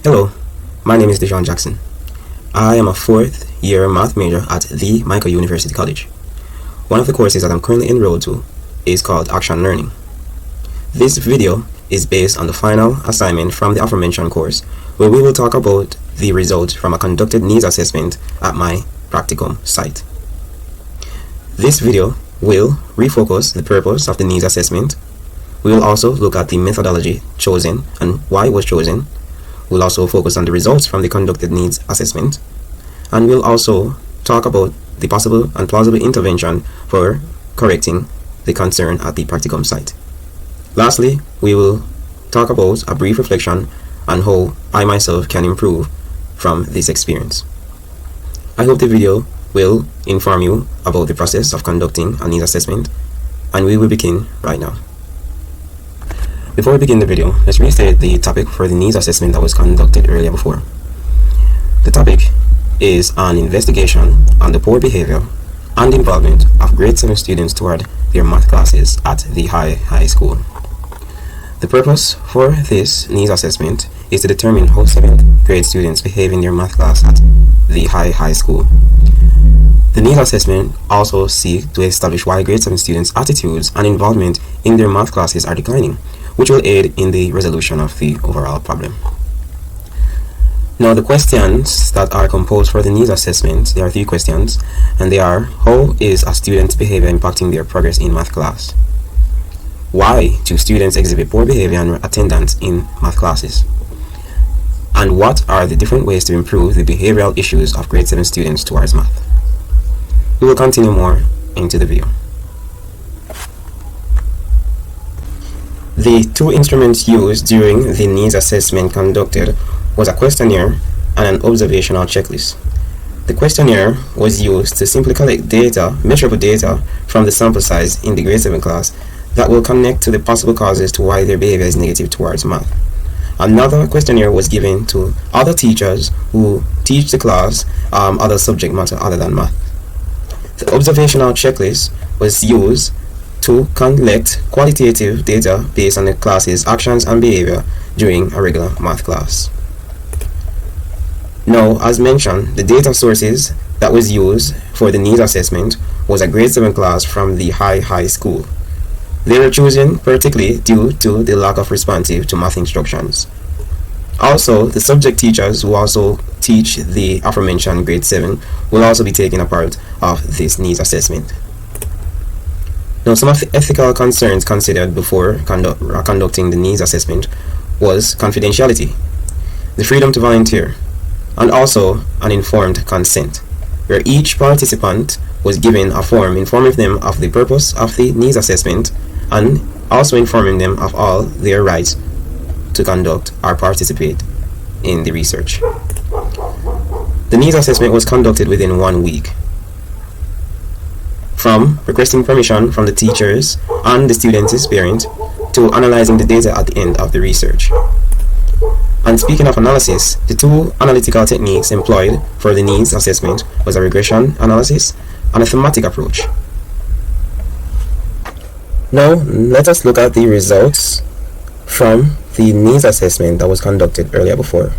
Hello, my name is Dejon Jackson. I am a fourth year math major at the Michael University College. One of the courses that I'm currently enrolled to is called Action Learning. This video is based on the final assignment from the aforementioned course, where we will talk about the results from a conducted needs assessment at my practicum site. This video will refocus the purpose of the needs assessment. We will also look at the methodology chosen and why it was chosen. We'll also focus on the results from the conducted needs assessment, and we'll also talk about the possible and plausible intervention for correcting the concern at the practicum site. Lastly, we will talk about a brief reflection on how I myself can improve from this experience. I hope the video will inform you about the process of conducting a needs assessment, and we will begin right now. Before we begin the video, let's restate the topic for the needs assessment that was conducted earlier before. The topic is an investigation on the poor behavior and involvement of grade 7 students toward their math classes at the high school. The purpose for this needs assessment is to determine how 7th grade students behave in their math class at the high school. The needs assessment also seeks to establish why grade 7 students' attitudes and involvement in their math classes are declining, which will aid in the resolution of the overall problem. Now, the questions that are composed for the needs assessment, there are 3 questions, and they are: how is a student's behavior impacting their progress in math class? Why do students exhibit poor behavior and attendance in math classes? And what are the different ways to improve the behavioral issues of grade 7 students towards math? We will continue more into the video. The 2 instruments used during the needs assessment conducted was a questionnaire and an observational checklist. The questionnaire was used to simply collect data, measurable data, from the sample size in the grade 7 class that will connect to the possible causes to why their behavior is negative towards math. Another questionnaire was given to other teachers who teach the class other subject matter other than math. The observational checklist was used to collect qualitative data based on the class's actions and behavior during a regular math class. Now, as mentioned, the data sources that was used for the needs assessment was a grade 7 class from the high school. They were chosen particularly due to the lack of responsive to math instructions. Also, the subject teachers who also teach the aforementioned grade 7 will also be taking a part of this needs assessment. Now, some of the ethical concerns considered before conducting the needs assessment was confidentiality, the freedom to volunteer, and also an informed consent, where each participant was given a form informing them of the purpose of the needs assessment and also informing them of all their rights to conduct or participate in the research. The needs assessment was conducted within 1 week, from requesting permission from the teachers and the students' parents to analyzing the data at the end of the research. And speaking of analysis, the 2 analytical techniques employed for the needs assessment was a regression analysis and a thematic approach. Now, let us look at the results from the needs assessment that was conducted earlier before.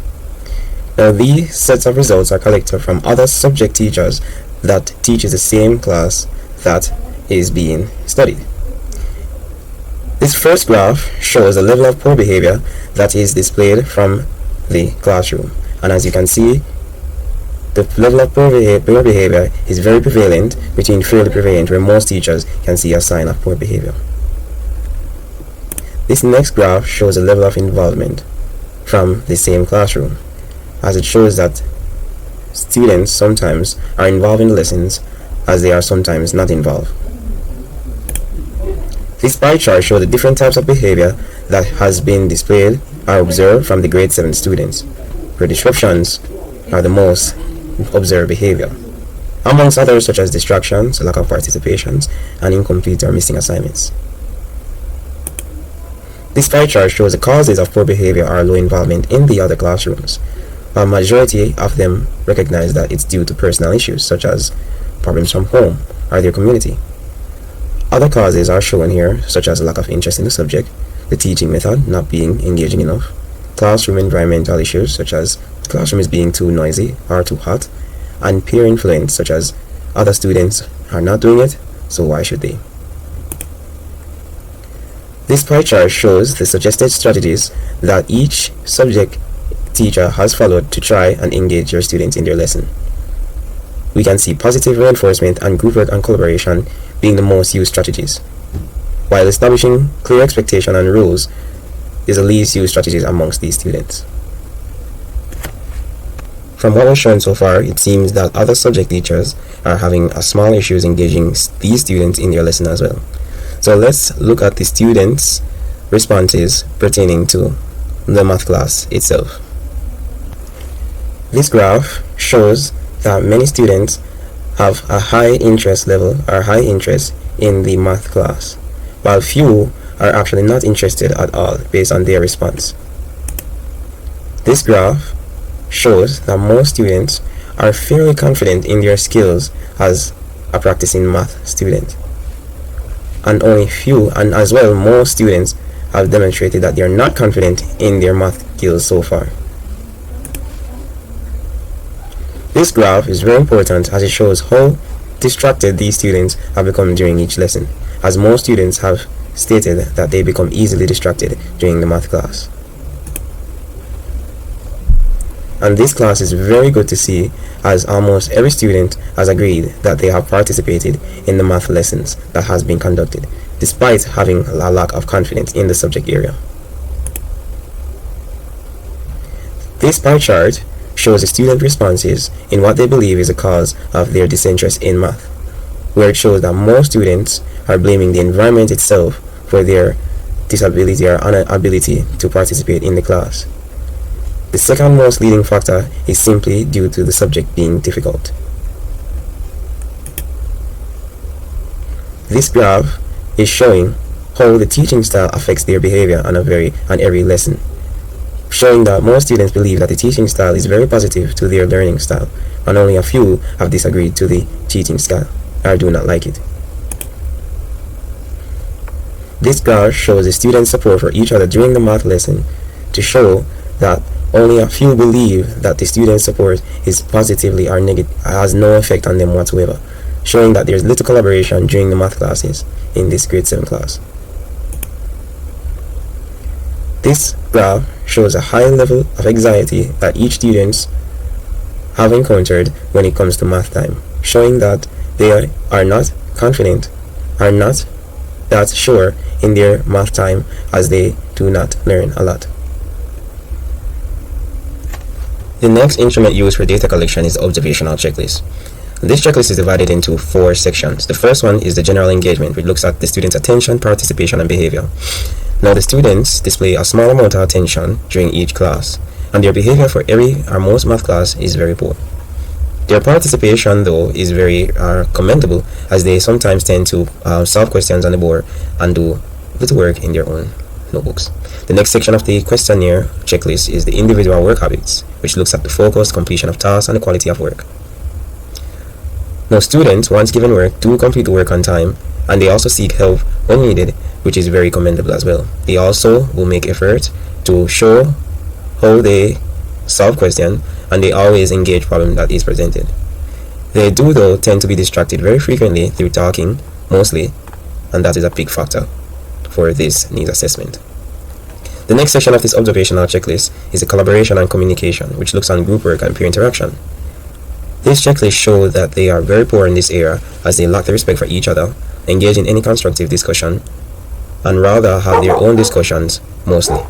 Now, these sets of results are collected from other subject teachers that teaches the same class that is being studied. This first graph shows the level of poor behavior that is displayed from the classroom, and as you can see, the level of poor behavior is very prevalent, between fairly prevalent, where most teachers can see a sign of poor behavior. This next graph shows the level of involvement from the same classroom, as it shows that students sometimes are involved in the lessons as they are sometimes not involved. This pie chart shows the different types of behavior that has been displayed or observed from the grade 7 students, where disruptions are the most observed behavior, amongst others such as distractions, lack of participations, and incomplete or missing assignments. This pie chart shows the causes of poor behavior or low involvement in the other classrooms. A majority of them recognize that it's due to personal issues such as problems from home or their community. Other causes are shown here, such as a lack of interest in the subject, the teaching method not being engaging enough, classroom environmental issues such as the classroom is being too noisy or too hot, and peer influence such as other students are not doing it, so why should they? This pie chart shows the suggested strategies that each subject teacher has followed to try and engage your students in their lesson. We can see positive reinforcement and group work and collaboration being the most used strategies, while establishing clear expectation and rules is the least used strategies amongst these students. From what was shown so far, it seems that other subject teachers are having a small issues engaging these students in their lesson as well. So let's look at the students' responses pertaining to the math class itself. This graph shows that many students have a high interest level or high interest in the math class, while few are actually not interested at all based on their response. This graph shows that most students are fairly confident in their skills as a practicing math student, and only few, and as well most students have demonstrated that they are not confident in their math skills so far. This graph is very important as it shows how distracted these students have become during each lesson, as most students have stated that they become easily distracted during the math class. And this class is very good to see, as almost every student has agreed that they have participated in the math lessons that has been conducted, despite having a lack of confidence in the subject area. This pie chart shows the student responses in what they believe is the cause of their disinterest in math, where it shows that most students are blaming the environment itself for their disability or inability to participate in the class. The second most leading factor is simply due to the subject being difficult. This graph is showing how the teaching style affects their behavior on every lesson, showing that most students believe that the teaching style is very positive to their learning style, and only a few have disagreed to the teaching style or do not like it. This graph shows the students' support for each other during the math lesson to show that only a few believe that the student support is positively or has no effect on them whatsoever, showing that there's little collaboration during the math classes in this grade 7 class. This graph shows a high level of anxiety that each student have encountered when it comes to math time, showing that they are not confident, are not that sure in their math time, as they do not learn a lot. The next instrument used for data collection is the observational checklist. This checklist is divided into 4 sections. The first one is the general engagement, which looks at the student's attention, participation, and behavior. Now, the students display a small amount of attention during each class, and their behavior for every or most math class is very poor. Their participation, though, is very commendable, as they sometimes tend to solve questions on the board and do little work in their own notebooks. The next section of the questionnaire checklist is the individual work habits, which looks at the focus, completion of tasks, and the quality of work. Now, students, once given work, do complete the work on time, and they also seek help when needed, which is very commendable as well. They also will make effort to show how they solve questions, and they always engage problem that is presented. They do, though, tend to be distracted very frequently through talking, mostly, and that is a big factor for this needs assessment. The next section of this observational checklist is the collaboration and communication, which looks on group work and peer interaction. This checklist shows that they are very poor in this area, as they lack the respect for each other, engage in any constructive discussion, and rather have their own discussions mostly.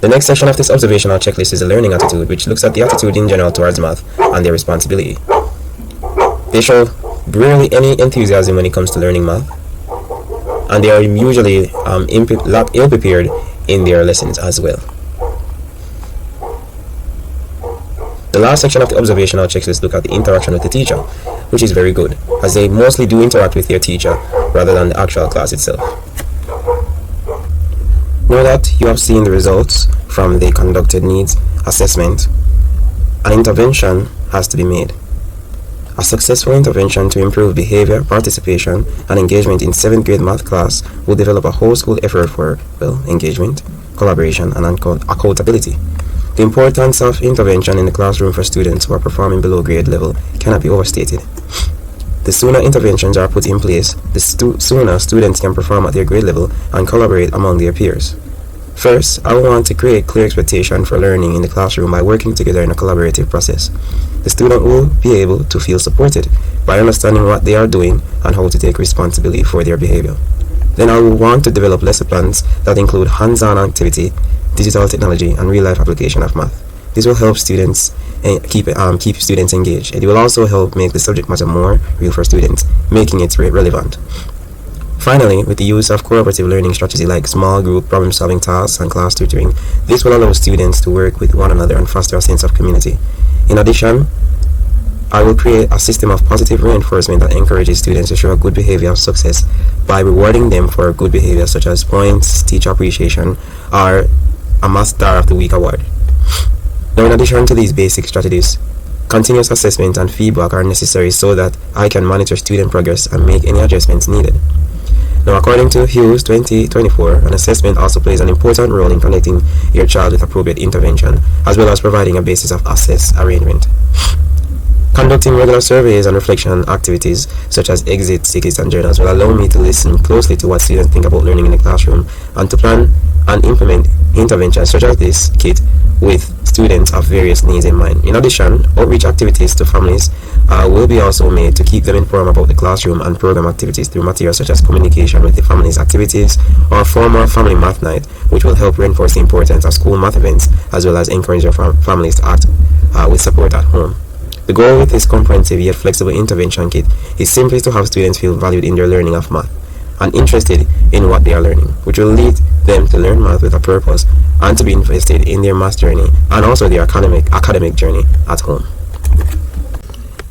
The next section of this observational checklist is the learning attitude, which looks at the attitude in general towards math and their responsibility. They show rarely any enthusiasm when it comes to learning math, and they are usually ill-prepared in their lessons as well. The last section of the observational checklist look at the interaction with the teacher, which is very good, as they mostly do interact with their teacher rather than the actual class itself. Now that you have seen the results from the conducted needs assessment, an intervention has to be made. A successful intervention to improve behavior, participation, and engagement in 7th grade math class will develop a whole school effort for, engagement, collaboration, and accountability. The importance of intervention in the classroom for students who are performing below grade level cannot be overstated. The sooner interventions are put in place, the sooner students can perform at their grade level and collaborate among their peers. First, I want to create clear expectation for learning in the classroom by working together in a collaborative process. The student will be able to feel supported by understanding what they are doing and how to take responsibility for their behavior. Then I will want to develop lesson plans that include hands-on activity, digital technology, and real-life application of math. This will help students keep students engaged. It will also help make the subject matter more real for students, making it relevant. Finally, with the use of cooperative learning strategies like small group problem-solving tasks and class tutoring, this will allow students to work with one another and foster a sense of community. In addition, I will create a system of positive reinforcement that encourages students to show good behavior of success by rewarding them for good behavior such as points, teacher appreciation, or a Math Star of the Week award. Now, in addition to these basic strategies, continuous assessment and feedback are necessary so that I can monitor student progress and make any adjustments needed. Now, according to Hughes 2024, an assessment also plays an important role in connecting your child with appropriate intervention, as well as providing a basis of assess arrangement. Conducting regular surveys and reflection activities such as exits, tickets, and journals will allow me to listen closely to what students think about learning in the classroom and to plan and implement interventions such as this kit with students of various needs in mind. In addition, outreach activities to families will be also made to keep them informed about the classroom and program activities through materials such as communication with the family's activities or formal family math night, which will help reinforce the importance of school math events as well as encourage your families to act with support at home. The goal with this comprehensive yet flexible intervention kit is simply to have students feel valued in their learning of math and interested in what they are learning, which will lead them to learn math with a purpose and to be invested in their math journey and also their academic journey at home.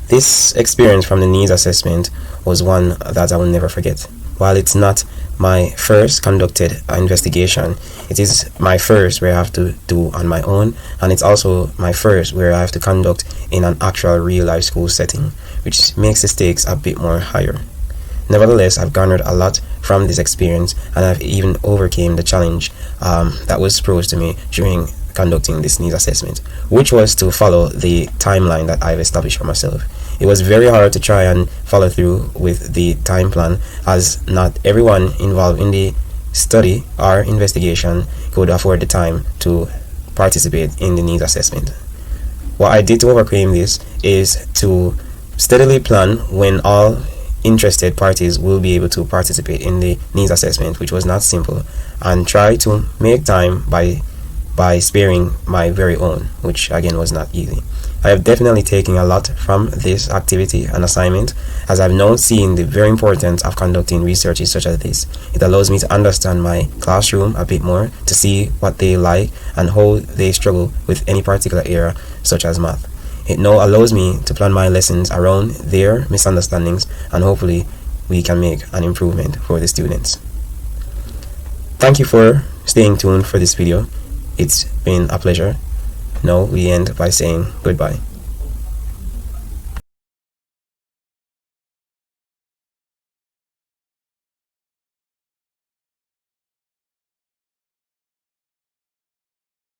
This experience from the needs assessment was one that I will never forget. While it's not my first conducted investigation, it is my first where I have to do on my own, and it's also my first where I have to conduct in an actual real life school setting, which makes the stakes a bit more higher. Nevertheless, I've garnered a lot from this experience, and I've even overcame the challenge that was posed to me during conducting this needs assessment, which was to follow the timeline that I've established for myself. It was very hard to try and follow through with the time plan, as not everyone involved in the study or investigation could afford the time to participate in the needs assessment. What I did to overcome this is to steadily plan when all interested parties will be able to participate in the needs assessment, which was not simple, and try to make time by sparing my very own, which again was not easy. I have definitely taken a lot from this activity and assignment, as I've now seen the very importance of conducting researches such as this. It allows me to understand my classroom a bit more, to see what they like and how they struggle with any particular area such as math. It now allows me to plan my lessons around their misunderstandings, and hopefully we can make an improvement for the students. Thank you for staying tuned for this video. It's been a pleasure. Now we end by saying goodbye.